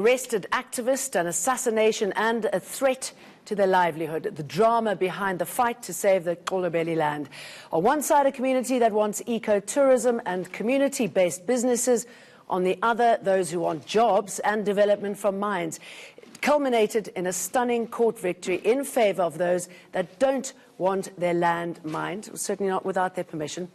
Arrested activist, an assassination and a threat to their livelihood. The drama behind the fight to save the Xolobeni land. On one side, a community that wants eco-tourism and community-based businesses. On the other, those who want jobs and development from mines. It culminated in a stunning court victory in favour of those that don't want their land mined, certainly not without their permission.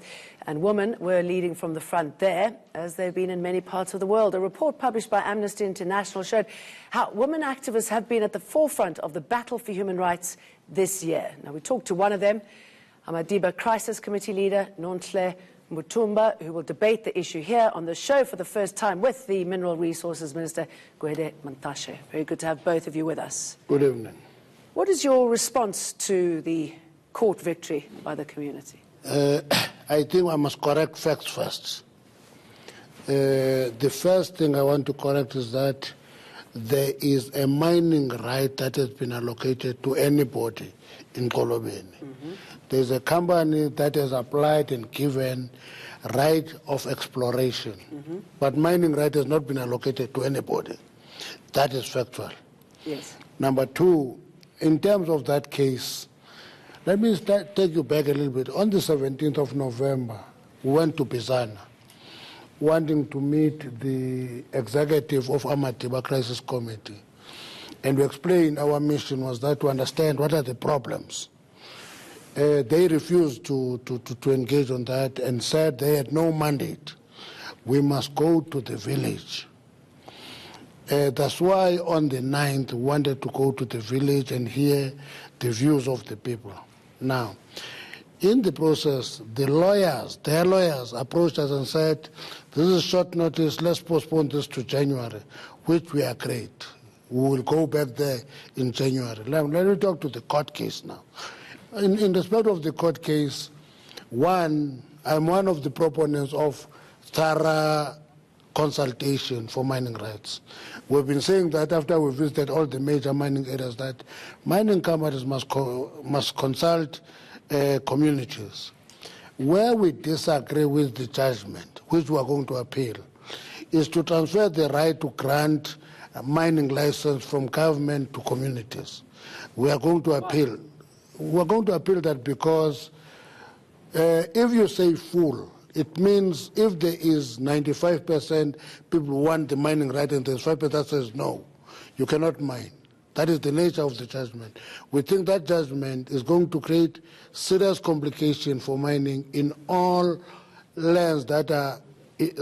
And women were leading from the front there, as they've been in many parts of the world. A report published by Amnesty International showed how women activists have been at the forefront of the battle for human rights this year. Now, we talked to one of them, Amadiba Crisis Committee leader, Nonhle Mbuthuma, who will debate the issue here on the show for the first time with the Mineral Resources Minister Gwede Mantashe. Very good to have both of you with us. Good evening. What is your response to the court victory by the community? I think I must correct facts first. The first thing I want to correct is that there is a mining right that has been allocated to anybody in Xolobeni. There's a company that has applied and given right of exploration, but mining right has not been allocated to anybody. That is factual. Yes. Number two, in terms of that case, let me take you back a little bit. On the 17th of November, we went to Bizana, wanting to meet the executive of Amadiba Crisis Committee. And we explained our mission was that to understand what are the problems. They refused to engage on that and said they had no mandate. We must go to the village. That's why on the 9th we wanted to go to the village and hear the views of the people. Now, in the process, their lawyers approached us and said, this is short notice, let's postpone this to January, which we agreed. We will go back there in January. Let me talk to the court case now. In respect of the court case, one, I'm one of the proponents of thorough consultation for mining rights. We've been saying that after we visited all the major mining areas that mining companies must consult communities. Where we disagree with the judgment, which we are going to appeal, is to transfer the right to grant a mining license from government to communities. We are going to appeal. We are going to appeal that because if you say full, it means if there is 95% people want the mining right and there's 5% that says no, you cannot mine. That is the nature of the judgment. We think that judgment is going to create serious complication for mining in all lands that are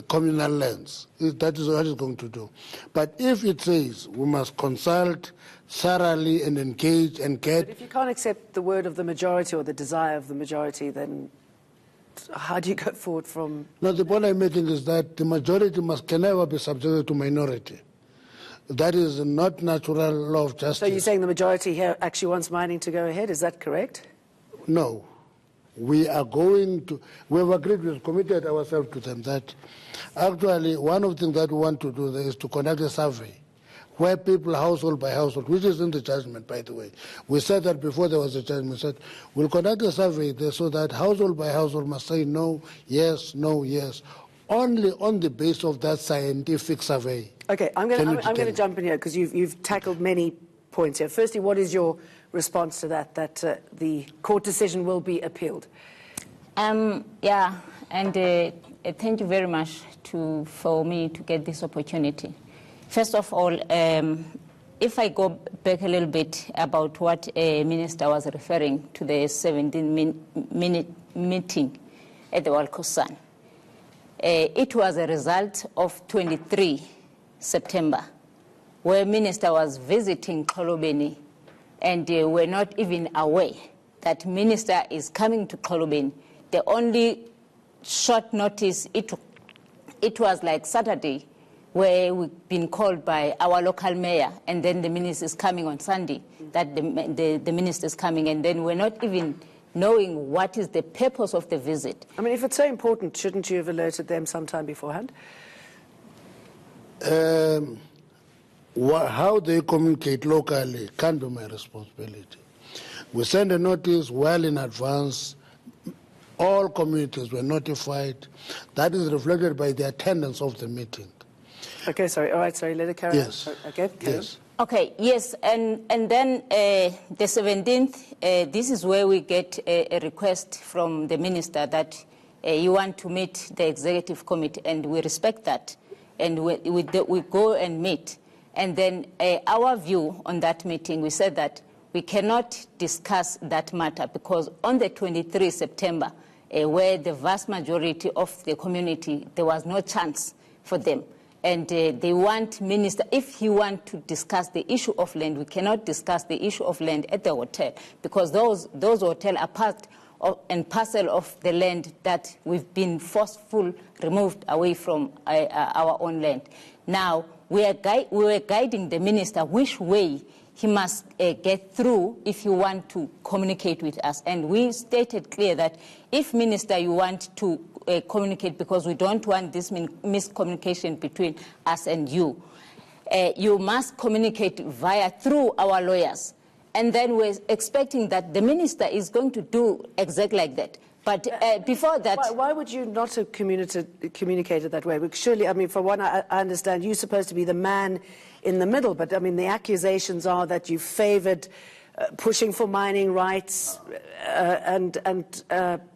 communal lands. That is what it's going to do. But if it says we must consult thoroughly and engage and get... But if you can't accept the word of the majority or the desire of the majority, then how do you go forward from... No, the point I'm making is that the majority can never be subjected to minority. That is not natural law of justice. So you're saying the majority here actually wants mining to go ahead, is that correct? No. We are going to... We have agreed, we have committed ourselves to them that actually one of the things that we want to do there is to conduct a survey where people, household by household, which is in the judgment, by the way. We said that before there was a judgment. We said, we'll conduct a survey there so that household by household must say no, yes, only on the basis of that scientific survey. Okay, I'm going to jump in here because you've tackled many points here. Firstly, what is your response to that the court decision will be appealed? Yeah, and thank you very much for me to get this opportunity. First of all, if I go back a little bit about what a minister was referring to the 17-minute meeting at the Walkosan. It was a result of 23 September, where minister was visiting Xolobeni and they were not even aware that minister is coming to Xolobeni. The only short notice, it was like Saturday, where we've been called by our local mayor, and then the minister is coming on Sunday, that the minister is coming, and then we're not even knowing what is the purpose of the visit. I mean, if it's so important, shouldn't you have alerted them sometime beforehand? How they communicate locally can't be my responsibility. We send a notice well in advance. All communities were notified. That is reflected by the attendance of the meeting. Okay, sorry. All right, sorry. Let it carry Yes. on. Okay. Yes. Okay, yes, and then the 17th, this is where we get a request from the minister that you want to meet the executive committee, and we respect that, and we go and meet. And then our view on that meeting, we said that we cannot discuss that matter because on the 23rd September, where the vast majority of the community, there was no chance for them. And they want minister, if he want to discuss the issue of land, we cannot discuss the issue of land at the hotel because those hotels are part and parcel of the land that we've been forcefully removed away from our own land. Now, we were guiding the minister which way he must get through if you want to communicate with us. And we stated clear that if, minister, you want to communicate because we don't want this miscommunication between us and you, you must communicate through our lawyers. And then we're expecting that the minister is going to do exactly like that. But before that... Why would you not have communicated that way? Because surely, I mean, for one, I understand you're supposed to be the man in the middle, but I mean, the accusations are that you favoured pushing for mining rights and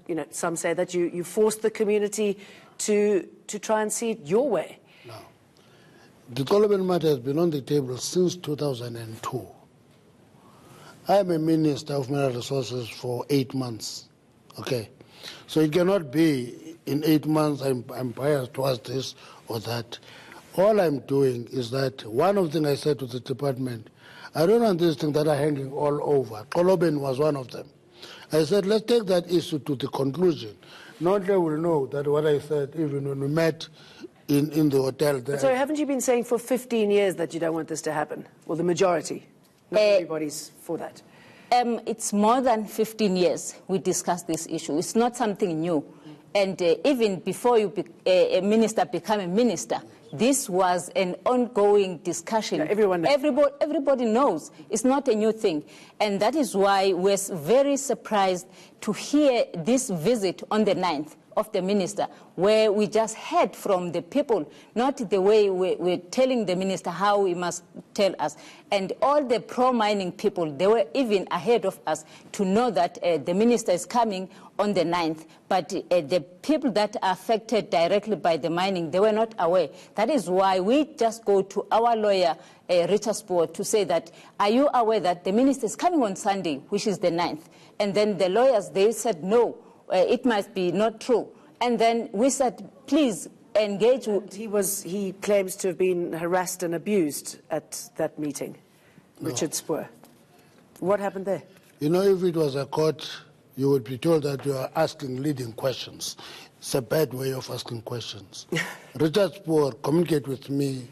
you know, some say that you forced the community to try and see it your way. No. The Xolobeni matter has been on the table since 2002. I am a minister of mineral resources for 8 months. Okay, so it cannot be in 8 months I'm biased towards this or that. All I'm doing is that one of the things I said to the department, I don't want these things that are hanging all over. Xolobeni was one of them. I said, let's take that issue to the conclusion. Nonhle will know that what I said even when we met in the hotel there. So haven't you been saying for 15 years that you don't want this to happen? Well, the majority. Not everybody's for that. It's more than 15 years we discussed this issue. It's not something new. And even before a minister become a minister, this was an ongoing discussion. Yeah, everybody knows. It's not a new thing. And that is why we're very surprised to hear this visit on the 9th of the minister, where we just heard from the people, not the way we're telling the minister how he must tell us. And all the pro-mining people, they were even ahead of us to know that the minister is coming on the 9th. But the people that are affected directly by the mining, they were not aware. That is why we just go to our lawyer, Richard Spoor, to say that, are you aware that the minister is coming on Sunday, which is the 9th? And then the lawyers, they said, no, it must be not true. And then we said, please engage. He claims to have been harassed and abused at that meeting, no. Richard Spoor. What happened there? You know, if it was a court, you would be told that you are asking leading questions. It's a bad way of asking questions. Richard Spoor communicated with me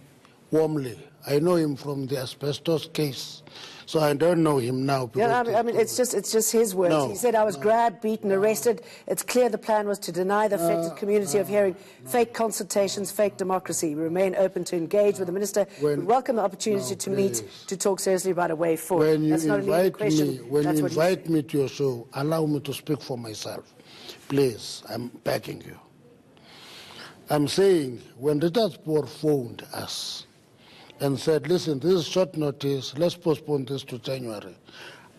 warmly. I know him from the asbestos case, so I don't know him now. Yeah, I mean, it's just his words. No, he said, I was grabbed, beaten, arrested. It's clear the plan was to deny the affected community of hearing, fake consultations, fake democracy. We remain open to engage with the minister. We welcome the opportunity to meet, to talk seriously about a way forward. When you invite me to your show, allow me to speak for myself. Please, I'm begging you. I'm saying, when Richard Spoor phoned us, and said, listen, this is short notice, let's postpone this to January,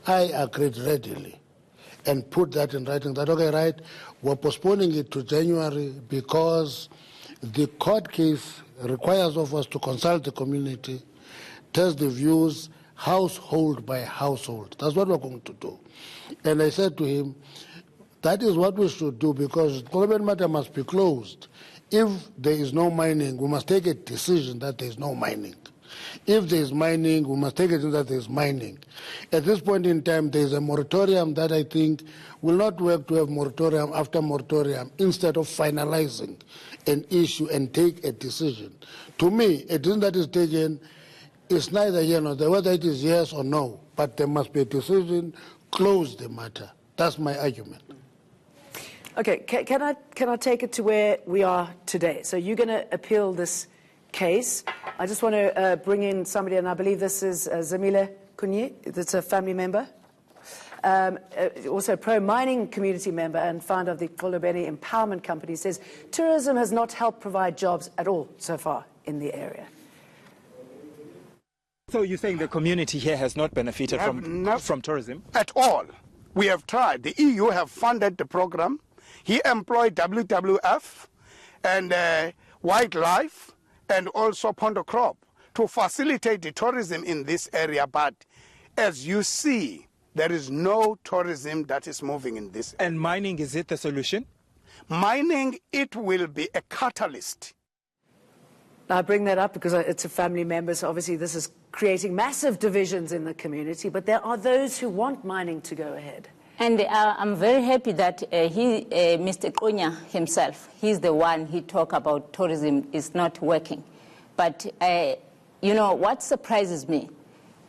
I agreed readily and put that in writing, that, okay, right, we're postponing it to January because the court case requires of us to consult the community, test the views, household by household. That's what we're going to do. And I said to him, that is what we should do because the Xolobeni matter must be closed. If there is no mining, we must take a decision that there is no mining. If there is mining, we must take a decision that there is mining. At this point in time, there is a moratorium that I think will not work to have moratorium after moratorium instead of finalizing an issue and take a decision. To me, a decision that is taken is neither here nor there, whether it is yes or no, but there must be a decision, close the matter. That's my argument. Okay, can I take it to where we are today? So you're going to appeal this case. I just want to bring in somebody, and I believe this is Zamile Kunye, that's a family member, also a pro-mining community member and founder of the Xolobeni Empowerment Company, says tourism has not helped provide jobs at all so far in the area. So you're saying the community here has not benefited from tourism? At all. We have tried. The EU have funded the program. He employed WWF and wildlife and also Pondo Crop to facilitate the tourism in this area. But as you see, there is no tourism that is moving in this area. And mining, is it the solution? Mining, it will be a catalyst. I bring that up because it's a family member, so obviously this is creating massive divisions in the community, but there are those who want mining to go ahead. And I'm very happy that Mr. Konya himself, he's the one he talked about tourism is not working. But, you know, what surprises me,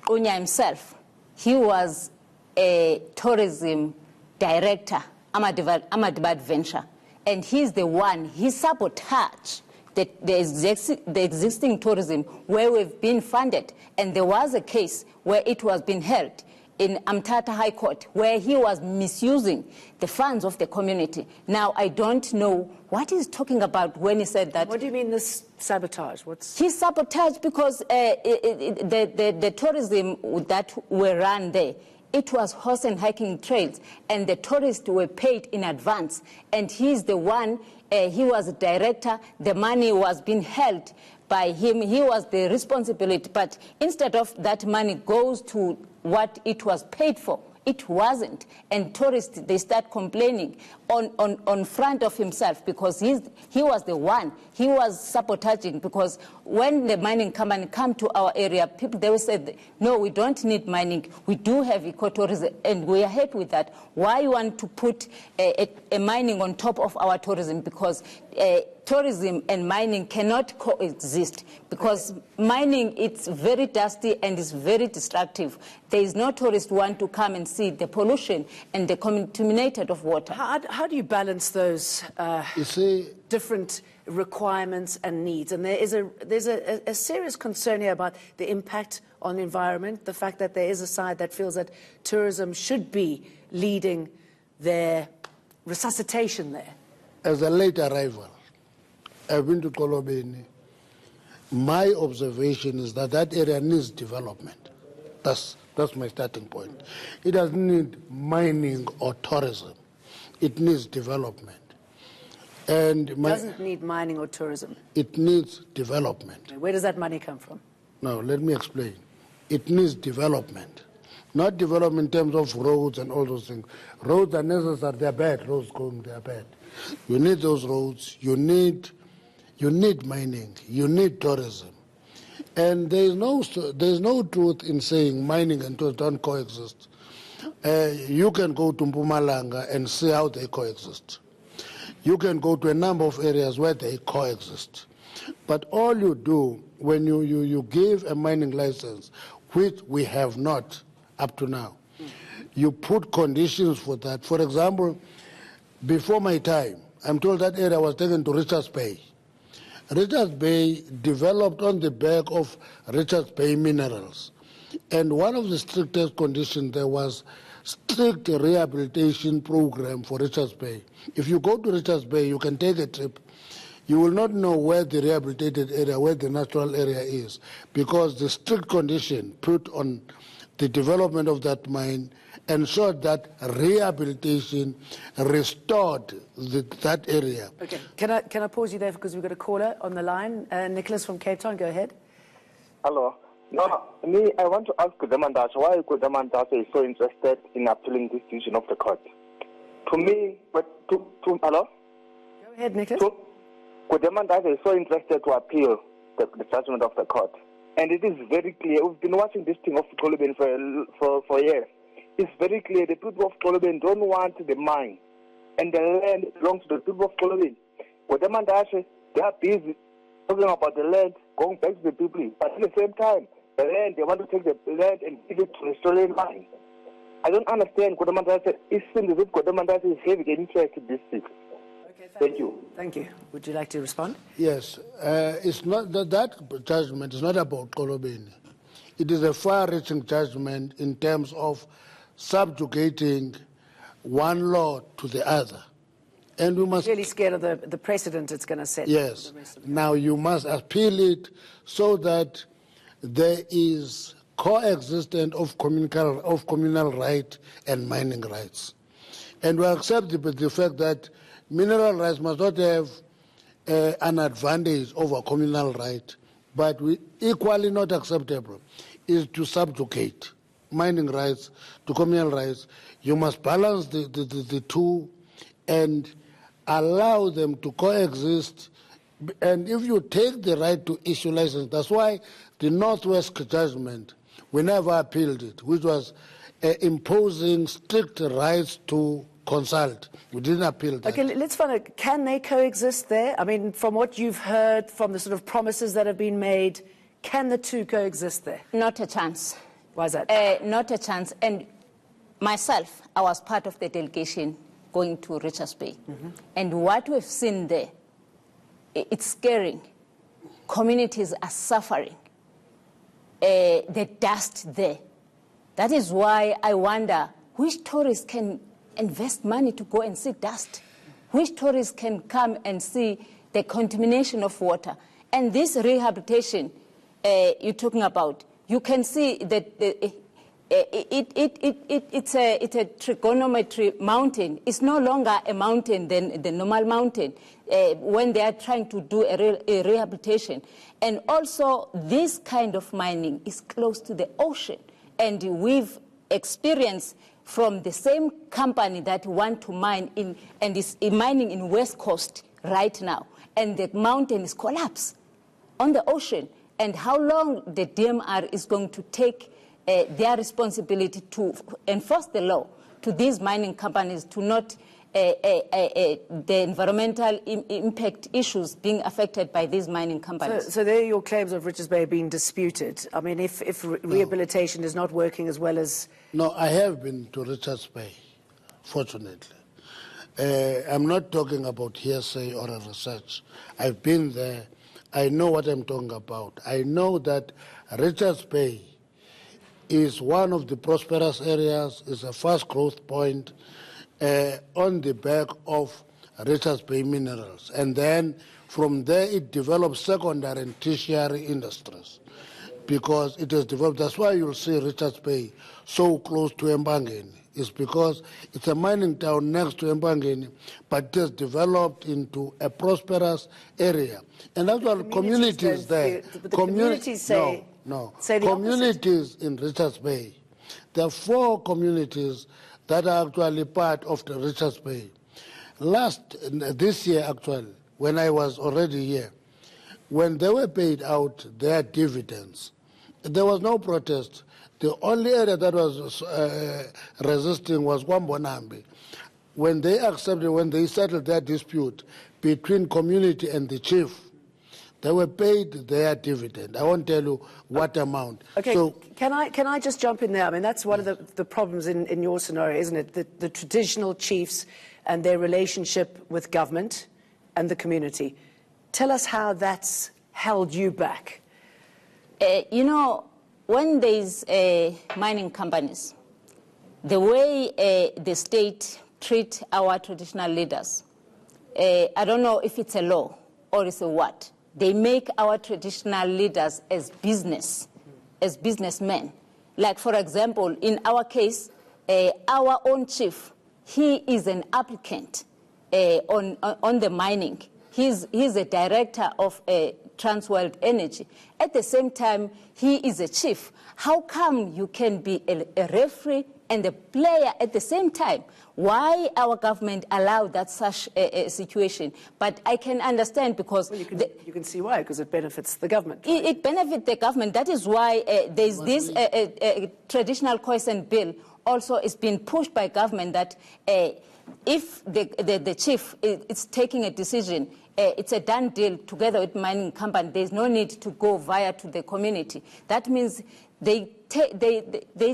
Konya himself, he was a tourism director, Amadiba Adventure, and he's the one, he sabotaged the existing tourism where we've been funded. And there was a case where it was being held in Amtata High Court where he was misusing the funds of the community. Now, I don't know what he's talking about when he said that. What do you mean this sabotage? He sabotaged because the tourism that were run there, it was horse and hiking trails, and the tourists were paid in advance. And he's the one, he was a director, the money was being held by him, he was the responsibility, but instead of that money goes to what it was paid for, it wasn't. And tourists, they start complaining on front of himself because he was the one. He was sabotaging because when the mining company come to our area, people, they will say, no, we don't need mining. We do have ecotourism, and we are happy with that. Why you want to put a mining on top of our tourism? Because tourism and mining cannot coexist because mining, it's very dusty and it's very destructive. There is no tourist who want to come and see the pollution and the contaminated of water. How do you balance those different requirements and needs? And there's a serious concern here about the impact on the environment, the fact that there is a side that feels that tourism should be leading their resuscitation there. As a late arrival, I've been to Xolobeni. My observation is that that area needs development. That's my starting point. It doesn't need mining or tourism. It needs development. And it doesn't need mining or tourism. It needs development. Where does that money come from? Now, let me explain. It needs development. Not development in terms of roads and all those things. Roads are necessary. They're bad. Roads going, they're bad. You need those roads. You need mining. You need tourism. And there's no truth in saying mining and tourism don't coexist. You can go to Mpumalanga and see how they coexist. You can go to a number of areas where they coexist. But all you do when you give a mining license, which we have not up to now, you put conditions for that. For example, before my time, I'm told that area was taken to Richards Bay. Richards Bay developed on the back of Richards Bay minerals. And one of the strictest conditions there was strict rehabilitation program for Richards Bay. If you go to Richards Bay, you can take a trip. You will not know where the rehabilitated area, where the natural area is, because the strict condition put on the development of that mine ensured that rehabilitation restored that area. Okay, can I pause you there because we've got a caller on the line. Nicholas from Cape Town, go ahead. Hello. No, I want to ask Gwede Mantashe why Gwede Mantashe is so interested in appealing this decision of the court. To me, hello? Go ahead, Nicholas. Gwede Mantashe is so interested to appeal the judgment of the court. And it is very clear. We've been watching this thing of Xolobeni for years. It's very clear the people of Xolobeni don't want the mine. And the land belongs to the people of Xolobeni. Gwede Mantashe, they are busy talking about the land, going back to the people. But at the same time, the land, they want to take the land and give it to the Australian mine. I don't understand Gwede Mantashe. It seems as if Gwede Mantashe is having an interest in this thing. Okay, thank you. Thank you. Would you like to respond? Yes. It's not that judgment is not about Xolobeni. It is a far-reaching judgment in terms of subjugating one law to the other. And we must... Really scared of the precedent it's going to set. Yes. Now you must appeal it so that there is coexistence of communal right and mining rights. And we accept the fact that mineral rights must not have an advantage over communal right, but we equally not acceptable is to subjugate mining rights to communal rights. You must balance the two and allow them to coexist. And if you take the right to issue license, that's why the Northwest judgment, we never appealed it, which was imposing strict rights to consult. We didn't appeal that. Okay, let's find out, can they coexist there? I mean, from what you've heard, from the sort of promises that have been made, can the two coexist there? Not a chance. Why is that? Not a chance. And myself, I was part of the delegation going to Richards Bay. And what we've seen there, it's scaring. Communities are suffering. The dust there. That is why I wonder which tourists can invest money to go and see dust. Which tourists can come and see the contamination of water. And this rehabilitation you're talking about, you can see that it's a trigonometry mountain. It's no longer a mountain than the normal mountain when they are trying to do a rehabilitation. And also, this kind of mining is close to the ocean. And we've experienced from the same company that want to mine in, and is mining in West Coast right now. And the mountain is collapsed on the ocean. And how long the DMR is going to take their responsibility to enforce the law to these mining companies to not the environmental impact issues being affected by these mining companies. So there are your claims of Richards Bay being disputed. I mean, if rehabilitation is not working as well as... No, I have been to Richards Bay, fortunately. I'm not talking about hearsay or a research. I've been there. I know what I'm talking about. I know that Richards Bay is one of the prosperous areas, is a fast growth point on the back of Richards Bay minerals. And then from there it develops secondary and tertiary industries because it has developed. That's why you'll see Richards Bay so close to Mbangeni. It's because it's a mining town next to Mbangeni, but it has developed into a prosperous area. And that's what communities there. But the communities say... No. Say the communities opposite. in Richards Bay. There are 4 communities that are actually part of the Richards Bay. This year actually, when I was already here, when they were paid out their dividends, there was no protest. The only area that was resisting was Wambonambi. When they accepted, when they settled their dispute between community and the chief, they were paid their dividend. I won't tell you what amount. Okay, so, can I just jump in there? I mean, that's one of the problems in your scenario, isn't it? The traditional chiefs and their relationship with government and the community. Tell us how that's held you back. You know, when there's mining companies, the way the state treat our traditional leaders, I don't know if it's a law or it's a what. They make our traditional leaders as businessmen. Like, for example, in our case, our own chief, he is an applicant on the mining. He's a director of Transworld Energy. At the same time, he is a chief. How come you can be a referee and a player at the same time? Why our government allowed that such a situation? But I can understand because... Well, you can see why, because it benefits the government. Right? It benefits the government. That is why there's this traditional coercion bill also is being pushed by government that if the chief is taking a decision, it's a done deal together with mining company. There's no need to go via to the community. That means they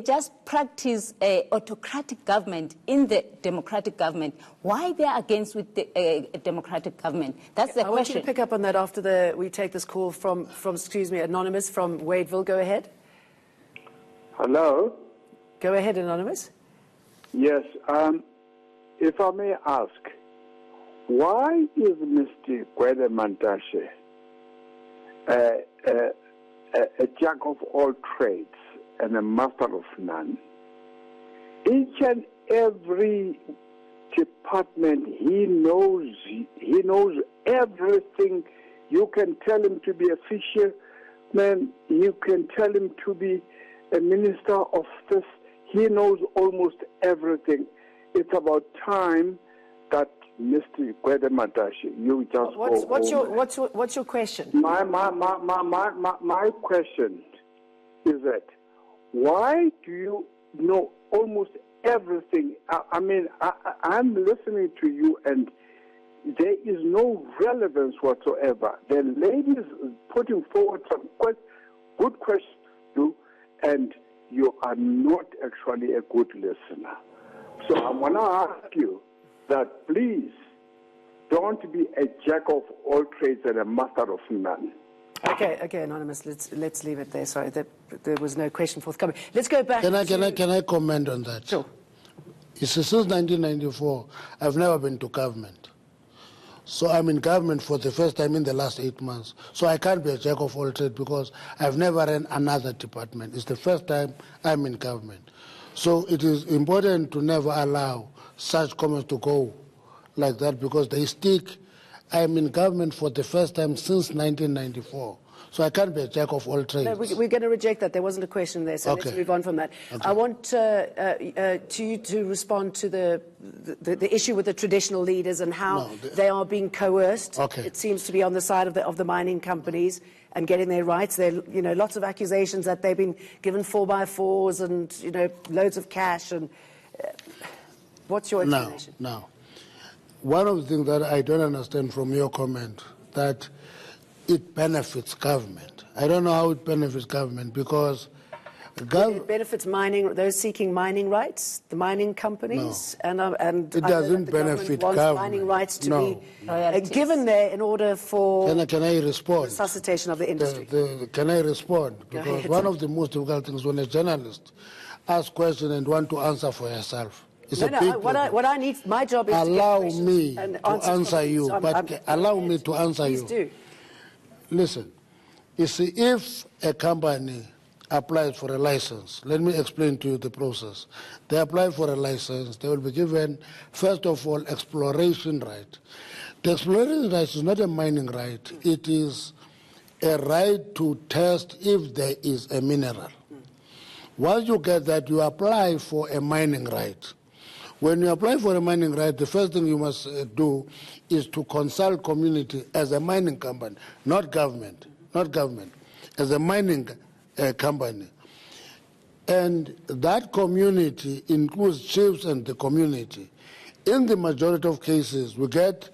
just practice autocratic government in the democratic government. Why they are against with the democratic government? That's the question. I want you to pick up on that after we take this call from Anonymous from Wadeville. Go ahead. Hello. Go ahead, Anonymous. Yes. If I may ask, why is Mr. Gwede Mantashe a jack of all trades and a master of none? Each and every department, he knows everything. You can tell him to be a fisherman, you can tell him to be a minister of this. He knows almost everything. It's about time that Mr. Gwede Mantashe, you just what's your question? My question is that why do you know almost everything? I mean, I'm listening to you and there is no relevance whatsoever. The lady is putting forward some good questions to you, and you are not actually a good listener. So I'm going to ask you that please don't be a jack of all trades and a master of none. Okay, Anonymous, let's leave it there. Sorry, there was no question forthcoming. Let's go back. Can I comment on that? Sure. You see, since 1994, I've never been to government. So I'm in government for the first time in the last 8 months. So I can't be a jack of all trades because I've never ran another department. It's the first time I'm in government. So it is important to never allow such comments to go like that because they stick. I'm in government for the first time since 1994. So I can't be a jack of all trades. No, we're going to reject that. There wasn't a question there, so let's move on from that. Okay. I want you to respond to the issue with the traditional leaders and how they are being coerced. Okay. It seems to be on the side of the mining companies and getting their rights. There are lots of accusations that they've been given 4x4s and loads of cash. And what's your explanation? Now, one of the things that I don't understand from your comment that it benefits government. I don't know how it benefits government because it benefits mining, those seeking mining rights, the mining companies, no. and it doesn't benefit government. Mining rights to be given there in order for can I respond? Resuscitation of the industry. Can I respond? Because one of the most difficult things when a journalist asks questions and want to answer for herself. What I need, my job is allow to get me to answer you, allow me to answer you. Please do. Listen, you see, if a company applies for a license, let me explain to you the process. They apply for a license, they will be given, first of all, exploration right. The exploration right is not a mining right, it is a right to test if there is a mineral. Once you get that, you apply for a mining right. When you apply for a mining right, the first thing you must do is to consult community as a mining company, not government, as a mining company. And that community includes chiefs and the community. In the majority of cases, we get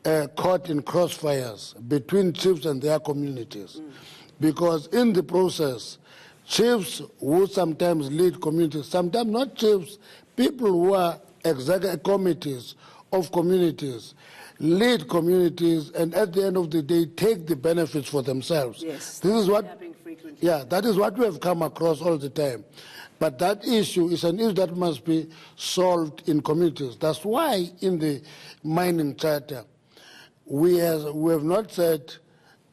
caught in crossfires between chiefs and their communities. Because in the process, chiefs who sometimes lead communities, sometimes not chiefs, people who are executive committees of communities, lead communities, and at the end of the day, take the benefits for themselves. Yes, this is what, that is what we have come across all the time. But that issue is an issue that must be solved in communities. That's why in the mining charter, we have not said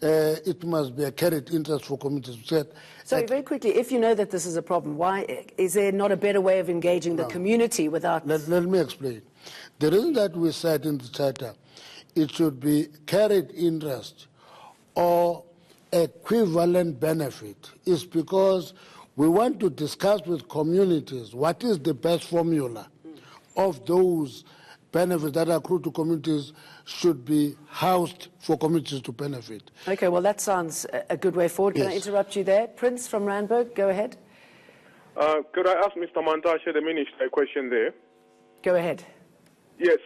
it must be a carried interest for communities. We said, so very quickly, if you know that this is a problem, why is there not a better way of engaging the community without... Let me explain. The reason that we said in the charter, it should be carried interest or equivalent benefit is because we want to discuss with communities what is the best formula of those benefits that accrue to communities should be housed for communities to benefit. Okay, well, that sounds a good way forward. Can I interrupt you there? Prince from Randburg, go ahead. Could I ask Mr. Mantashe, the Minister, a question there? Go ahead. Yes,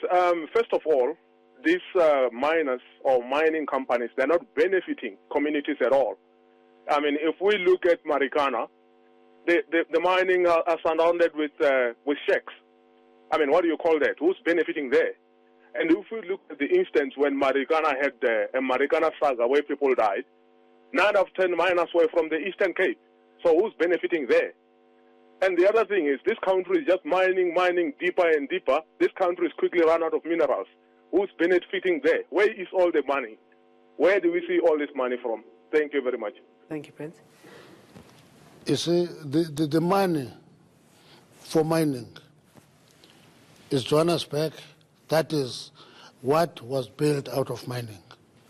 first of all, these miners or mining companies, they're not benefiting communities at all. I mean, if we look at Marikana, the mining are surrounded with sheikhs. I mean, what do you call that? Who's benefiting there? And if we look at the instance when Marikana had a Marikana saga where people died, 9 out of 10 miners were from the Eastern Cape. So who's benefiting there? And the other thing is this country is just mining deeper and deeper. This country is quickly run out of minerals. Who's benefiting there? Where is all the money? Where do we see all this money from? Thank you very much. Thank you, Prince. You see, the money for mining is Johannesburg. That is what was built out of mining.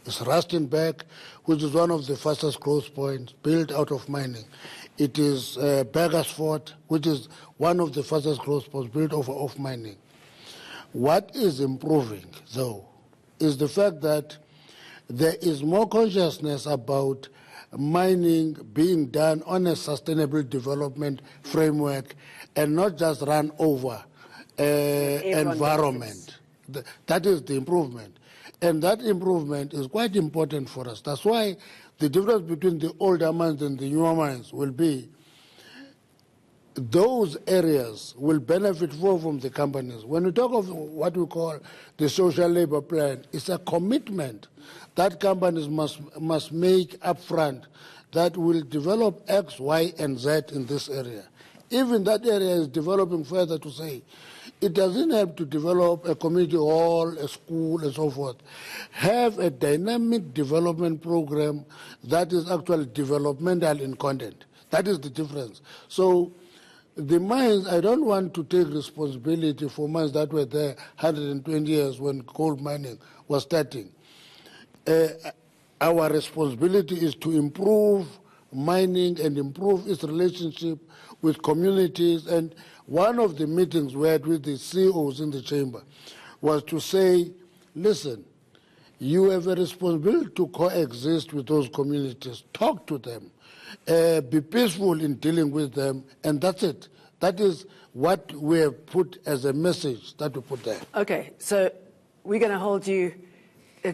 It's Rustenburg, which is one of the fastest growth points, built out of mining. It is Burgersfort, which is one of the fastest growth points, built off mining. What is improving, though, is the fact that there is more consciousness about mining being done on a sustainable development framework and not just run over environment. That is the improvement. And that improvement is quite important for us. That's why the difference between the older mines and the newer mines will be those areas will benefit more from the companies. When we talk of what we call the social labor plan, it's a commitment that companies must make upfront that will develop X, Y, and Z in this area. Even that area is developing further to say, it doesn't have to develop a community hall, a school, and so forth. Have a dynamic development program that is actually developmental in content. That is the difference. So the mines, I don't want to take responsibility for mines that were there 120 years when gold mining was starting. Our responsibility is to improve mining and improve its relationship with communities. And one of the meetings we had with the CEOs in the chamber was to say, listen, you have a responsibility to coexist with those communities. Talk to them. Be peaceful in dealing with them, and that's it. That is what we have put as a message that we put there. Okay, so we're going to hold you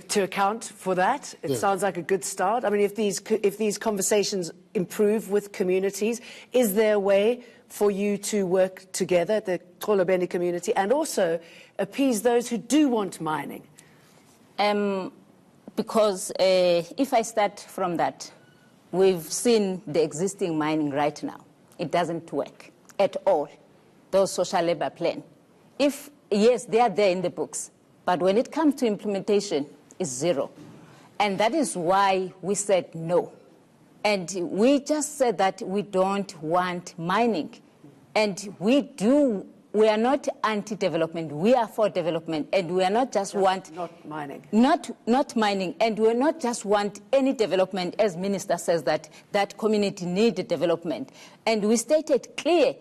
to account for that. It sounds like a good start. I mean, if these conversations improve with communities, is there a way for you to work together, the Xolobeni community, and also appease those who do want mining? Because if I start from that, we've seen the existing mining right now. It doesn't work at all, those social labor plan. If, yes, they are there in the books, but when it comes to implementation, it's zero. And that is why we said no. And we just said that we don't want mining. And we are not anti-development, we are for development, and we are not just not mining. Not mining, and we not just want any development, as Minister says, that community need development. And we stated clear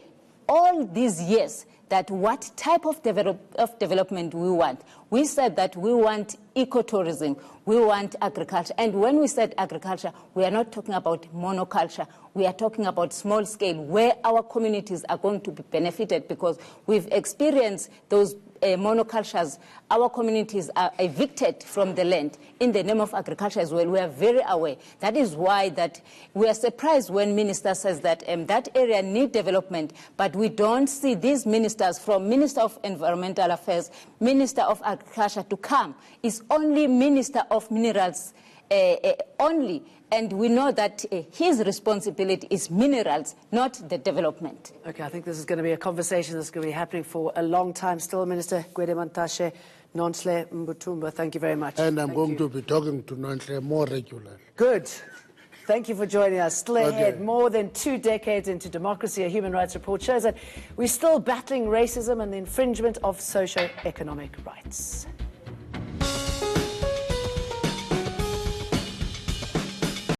all these years that what type of development we want. We said that we want ecotourism, we want agriculture. And when we said agriculture, we are not talking about monoculture. We are talking about small scale, where our communities are going to be benefited, because we've experienced those monocultures. Our communities are evicted from the land in the name of agriculture as well. We are very aware. That is why that we are surprised when Minister says that that area need development, but we don't see these ministers, from Minister of Environmental Affairs, Minister of Agriculture to come. It's only Minister of Minerals only. And we know that his responsibility is minerals, not the development. Okay, I think this is going to be a conversation that's going to be happening for a long time still. Minister Gwede Mantashe, Nonhle, Mbuthuma, thank you very much. And I'm going to be talking to Nonhle more regularly. Good. Thank you for joining us. Still ahead, more than 2 decades into democracy, a human rights report shows that we're still battling racism and the infringement of socio-economic rights.